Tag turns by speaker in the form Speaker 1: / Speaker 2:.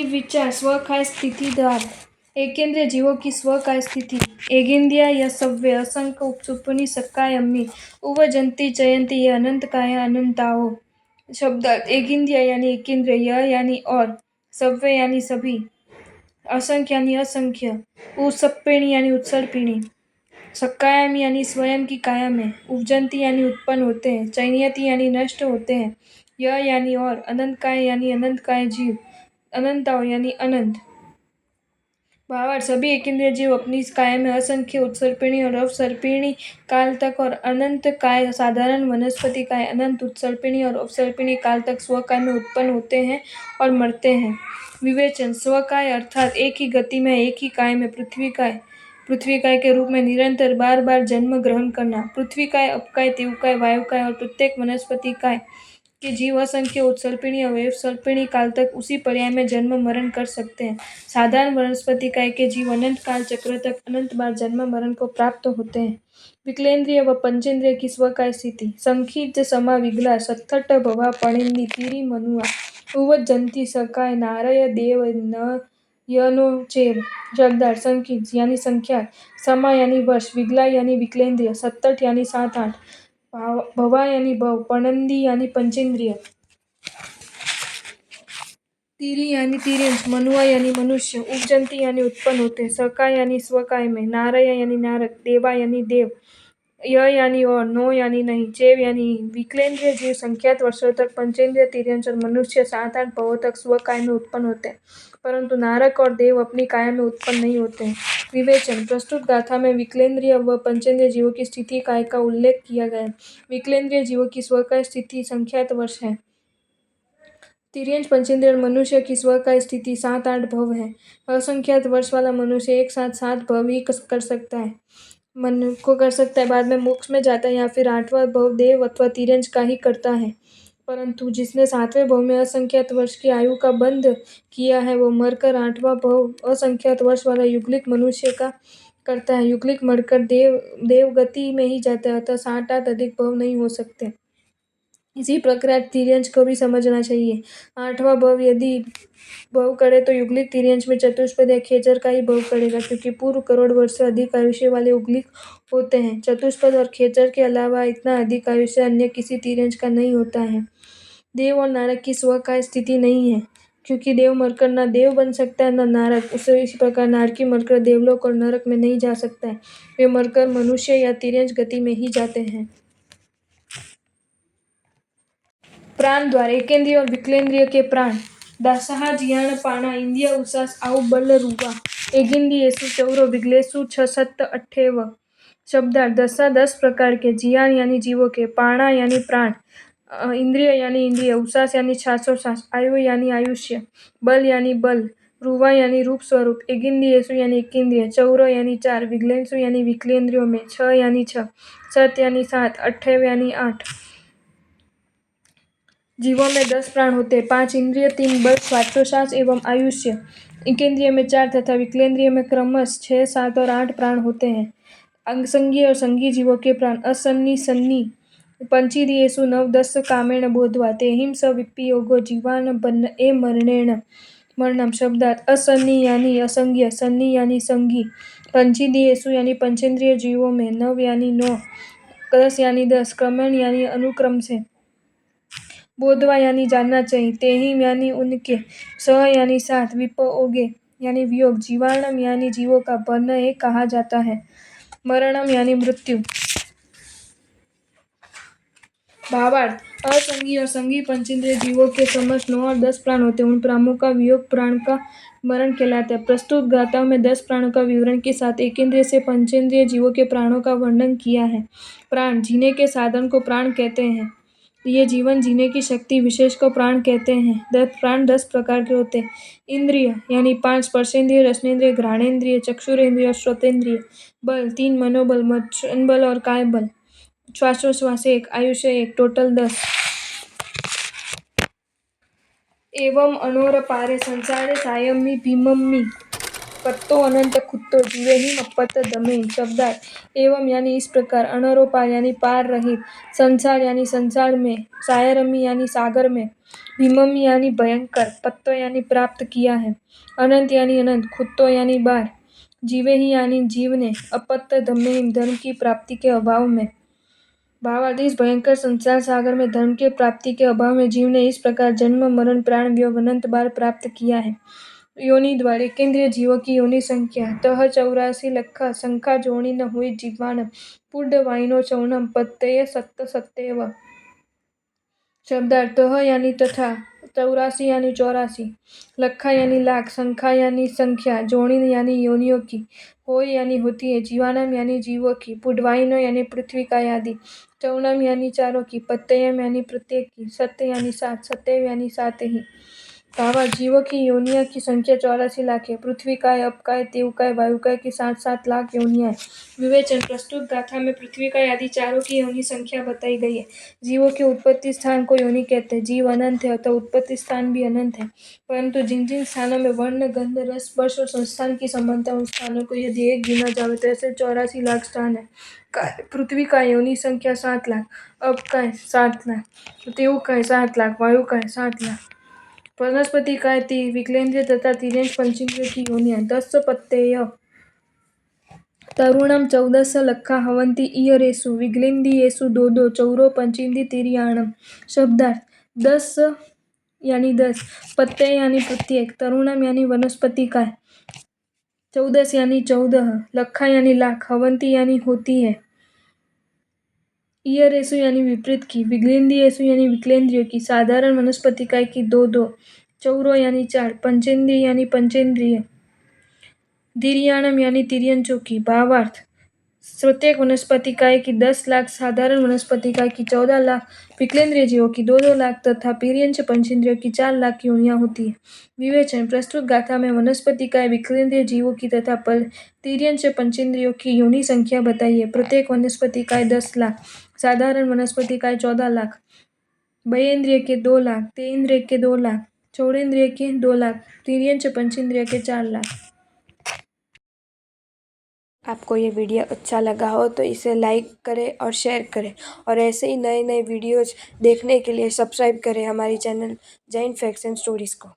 Speaker 1: विचार स्वकाय स्थितिधार एकेंद्रिय जीवों की स्वकाय स्थिति एगिंदिया या सव्य असंख्य उपसुपनी सक्कायम्मी उवजंती जयंती ये अनंत काय अनंताओ। शब्दार्थ एगिंदिया यानी एकेंद्रिय, य यानी और, सव्य यानी सभी, असंख्य यानी असंख्य, उसप्पेणी यानी उत्सर्पिणी, सक्कायम यानी स्वयं की कायम है, उपजंती यानी उत्पन्न होते हैं, चयनियति यानी नष्ट होते हैं, य यानी और, अनंत काय यानी अनंत काय जीव, अनंताओं यानी अनंत। भावार्थ सभी एकेंद्रिय जीव अपनी काया में असंख्य उत्सर्पिणी और अवसर्पिणी काल तक और अनंत काय साधारण वनस्पति काय अनंत उत्सर्पिणी और अवसर्पिणी काल तक स्वकाय में उत्पन्न होते हैं और मरते हैं। विवेचन स्वकाय अर्थात एक ही गति में एक ही काय में पृथ्वी काय के रूप में निरंतर बार बार जन्म ग्रहण करना। पृथ्वी काय, अपकाय, तीव्रकाय, वायुकाय और प्रत्येक वनस्पति काय के जीव असंख्य उत्सर्पिणी और अवसर्पिणी काल तक उसी पर्याय में जन्म मरण कर सकते हैं। साधारण वनस्पति काय के जीव अनंत काल चक्र तक अनंत बार जन्म मरण को प्राप्त होते हैं। विकलेंद्रिय व पंचेंद्रिय की स्वकाय स्थिति संखिज समा विगला सत्थट भवा पणिंदी तीरी मनुआ उवज्जंती सकाय नारय देव न यनो चेर। शब्दार्थ संखिज यानी संख्यात, समा यानी वर्ष, विगला यानी विकलेंद्रिय, सत्तट यानी 7-8, भवा यानी भव, पणंदी यानी पंचेंद्रिय, तीरी यानी तिर्यंश, मनुआ यानी मनुष्य, उपजंती यानी उत्पन्न होते, सकाय यानी स्वकाय में, नारय यानी नारक, देवा यानी देव, य यानी और, नो यानी नहीं, चेव यानी विकलेंद्रिय जीव संख्यात वर्षों तक पंचेंद्रिय, तिर्यंश और मनुष्य 7-8 भवों तक स्वकाय में उत्पन्न होते हैं, परंतु नारक और देव अपनी काया में उत्पन्न नहीं होते हैं। विवेचन प्रस्तुत गाथा में विकलेंद्रिय व पंचेंद्रिय जीवों की स्थिति काय का उल्लेख किया गया है। विकलेंद्रिय जीवों की स्वकाय स्थिति संख्यात वर्ष है। तिर्यंश पंचेंद्रिय और मनुष्य की स्वकाय स्थिति 7-8 भव है। असंख्यात वर्ष वाला मनुष्य एक साथ 7 भव ही कर सकता है, बाद में मोक्ष में जाता है या फिर 8वां भव देव अथवा तिर्यंश का ही करता है। परंतु जिसने 7वें भव में असंख्यात वर्ष की आयु का बंध किया है वो मरकर 8वां भव असंख्यात वर्ष वाला युगलिक मनुष्य का करता है। युगलिक मरकर देव गति में ही जाता है, अतः 7-8 अधिक भव नहीं हो सकते। इसी प्रकार तिर्यंश को भी समझना चाहिए। 8वां भव यदि भव करे तो युगलिक तिर्यंश में चतुष्पद या खेचर का ही भव करेगा, क्योंकि पूर्व करोड़ वर्ष से अधिक आयुष्य वाले युगलिक होते हैं। चतुष्पद और खेचर के अलावा इतना अधिक आयुष्य अन्य किसी तिर्यंश का नहीं होता है। देव और नारक की स्वकाय स्थिति नहीं है, क्योंकि देव मरकर न देव बन सकता है न नारक। इसी प्रकार नारकी मरकर देवलोक और नरक में नहीं जा सकता है, वे मरकर मनुष्य या तिर्यंश गति में ही जाते हैं। प्राण द्वार एकेंद्रिय और विकलेंद्रिय के प्राण दासहा जियाण पाणा इंद्रिय उसास आउ बल रुवा एगिंदियेसु चौरो विगलेसु 6-7-8 शब्दार्थ दशा 10 प्रकार के, जियाण यानी जीवों के, पाणा यानी प्राण, इंद्रिय यानी इंद्रिय, उसास यानी श्वासोश्वास, आयु यानी आयुष्य, बल यानी बल, रुवा यानी रूप स्वरूप, एगिंदियेसु यानी एकेंद्रिय, चौरो यानी 4, विगलेसु यानी विकलेंद्रियों में, 6 यानी 6, 7 यानी 7, 8 यानी 8। जीवों में 10 प्राण होते हैं, 5 इंद्रिय, 3 बल, श्वासोश्वास एवं आयुष्य। एकेंद्रिय में 4 तथा विकलेंद्रिय में क्रमशः 6, 7 और 8 प्राण होते हैं। असंगी और संगी जीवों के प्राण असन्नी सन्नी पंचीदियेषु 9-10 कामेण बोध्वा तेहिं स विप्पयोगो जीवान् बन्न ए मरणम। शब्दार्थ असन्नी यानी असंज्ञ, सन्नी यानी संगी, पंचीदियेषु यानी पंचेंद्रिय जीवों में, 9 यानी 9, 10 यानी 10, क्रमेण यानी अनुक्रम से, बोधवा यानी जानना चाहिए, तेहिं यानी उनके, सह यानी साथ, विपओगे यानी वियोग, जीवाणम यानी जीवों का, बन्न कहा जाता है, मरणम यानी मृत्यु। भावार्थ असंगी और संगी पंचेंद्रिय जीवों के समस्त 9 और 10 प्राण होते हैं, उन प्राणों का वियोग प्राण का मरण कहलाता है। प्रस्तुत गाथाओं में 10 प्राणों का विवरण के साथ एकेंद्रिय से पंचेंद्रिय जीवों के प्राणों का वर्णन किया है। प्राण जीने के साधन को प्राण कहते हैं। ये जीवन जीने की शक्ति विशेष को प्राण कहते हैं। प्राण 10 प्रकार के होते हैं। इंद्रिय यानी 5 स्पर्शेंद्रिय, रसनेंद्रिय, घ्राणेंद्रिय, चक्षुरेंद्रिय और श्रोतेंद्रिय। बल 3 मनोबल, वचन बल और काय बल। श्वासोश्वास 1, आयुष्य 1, टोटल 10। एवं अनोर पारे संसारे सायम्मी भीमम्मी पत्तो अनंत खुत्तो जीवेहिम अपत्त दमेहिम। शब्दार्थ एवं यानी इस प्रकार, अनरोपार यानी पार रहित, संसार यानी संसार में, सायरमी यानी सागर में, भीमम यानी भयंकर, पत्तो यानी प्राप्त किया है, अनंत यानी अनंत, खुत्तो यानी बार, जीवेहि यानी जीव ने, अपत्त दमेहिम धर्म की प्राप्ति के अभाव में। भावार्थ इस भयंकर संसार सागर में धर्म के प्राप्ति के अभाव में जीव ने इस प्रकार जन्म मरण प्राण वियोग अनंत बार प्राप्त किया है। योनि द्वार एकेंद्रिय जीवों की योनि संख्या तह 84 लख संख्या जोणी न हुई जीवाणम पुड वाइनो चौणम पत्तय सत्त सत्तेव। शब्दार्थ तह यानी तथा, 84 यानी 84, लखा यानी लाख, संख्या यानी संख्या, जोणी यानी योनियों की, होय यानी होती है, जीवाणम यानी जीवों की, पुडवाइनो यानी पृथ्वी का आदि, चौणम यानी चारों की, पत्तयम यानी प्रत्येक की, सत्य यानी सात, सत्तेव यानी सात ही। भावार्थ जीवों की योनियों की संख्या 84 लाख है। पृथ्वी काय, अप काय, तेव काय, वायु काय की 7-7 लाख योनियां है। विवेचन प्रस्तुत गाथा में पृथ्वी काय आदि चारों की योनि संख्या बताई गई है। जीवों के उत्पत्ति स्थान को योनि कहते हैं। जीव अनंत है अतः उत्पत्ति स्थान भी अनंत है, परंतु जिन जिन स्थानों में वर्ण गंध रस स्पर्श और संस्थान की संबंधता उन स्थानों को यदि एक गिना जावे तो ऐसे 84 लाख स्थान है। पृथ्वी का योनि संख्या 7 लाख, अप काय 7 लाख, तेव काय 7 लाख, वायु काय 7 लाख, वनस्पति काय 3, विकलेंद्रिय तथा तिर्यंश पंचेंद्रिय की योनियां 10 पत्तेय। तरुणम 14 लखा हवंती इयरेषु विगलिंदियेषु 2-2 चौरो पंचेंद्रिय तिर्याणम। शब्दार्थ 10 यानी 10, पत्ते यानी प्रत्येक, तरुणम यानी वनस्पति काय, 14 यानी 14, लखा यानी लाख, हवंती यानी होती है, इयरेषु यानी विपरीत की, विगलिंदियेषु यानी विकलेंद्रियों की, साधारण वनस्पति काय की 2-2, चौरो यानी 4, पंचेंद्रिय यानी पंचेंद्रिय, तिर्याणम यानी तिर्यंचों की। भावार्थ प्रत्येक वनस्पति काय की 10 लाख, साधारण वनस्पति काय की 14 लाख, विकलेंद्रिय जीवों की 2-2 लाख तथा तिर्यंच पंचेंद्रियों की 4 लाख योनियां होती है। विवेचन प्रस्तुत गाथा में वनस्पति काय, विकलेंद्रिय जीवों की तथा तिर्यंच पंचेंद्रियों की योनि संख्या बताई है। प्रत्येक वनस्पति काय 10 लाख, साधारण वनस्पति काय 14 लाख, बयेंद्रिय के 2 लाख, तेन्द्रिय के 2 लाख, चौड़ेंद्रिय के 2 लाख, तिर्यंच पंचेंद्रिय के 4 लाख। आपको ये वीडियो अच्छा लगा हो तो इसे लाइक करें और शेयर करें, और ऐसे ही नए नए वीडियोज़ देखने के लिए सब्सक्राइब करें हमारी channel Jain facts and stories को।